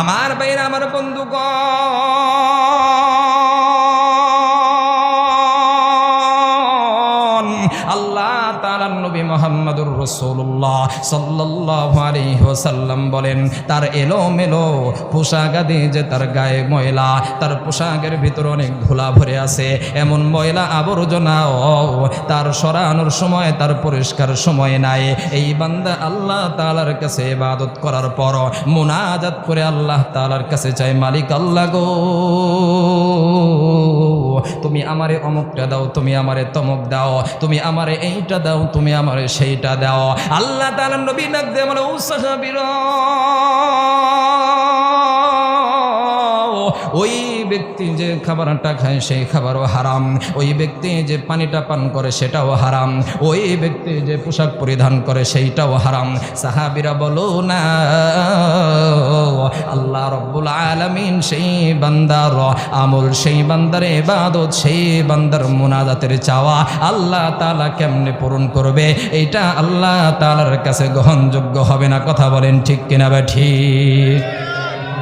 আমার ভাইরা, আমার বন্ধুগণ, আল্লাহ তাআলার নবী মুহাম্মদুর রাসূলুল্লাহ সাল্লাল্লাহু আলাইহি ওয়াসাল্লাম বলেন, তার এলোমেলো পোশাক আদি যে তার গায়ে ময়লা, তার পোশাকের ভিতরে অনেক ধুলা ভরে আছে, এমন ময়লা আবর্জনাও তার সরানোর সময়, তার পরিষ্কার সময় নাই। এই বান্দা আল্লাহ তাআলার কাছে ইবাদত করার পর মুনাজাত করে আল্লাহ তাআলার কাছে চাই, মালিক আল্লাহ গো, তুমি আমারে অমুকটা দাও, তুমি আমারে তমুক দাও, তুমি আমারে এইটা দাও, তুমি আমারে সেইটা দাও। আল্লাহ তাআলার নবী ডাক দিয়ে বলে, ও সাহাবীরা, ওই ব্যক্তি যে খাবারটা খায় সেই খাবারও হারাম, ওই ব্যক্তি যে পানিটা পান করে সেটাও হারাম, ওই ব্যক্তি যে পোশাক পরিধান করে সেইটাও হারাম। সাহাবীরা বলো না, আল্লাহ রব্বুল আলামিন সেই বান্দার আমল, সেই বান্দার ইবাদত, সেই বান্দার মুনাজাতের চাওয়া আল্লাহ তাআলা কেমনে পূরণ করবে? এটা আল্লাহ তাআলার কাছে গ্রহণযোগ্য হবে না। কথা বলেন ঠিক কিনা? ঠিক।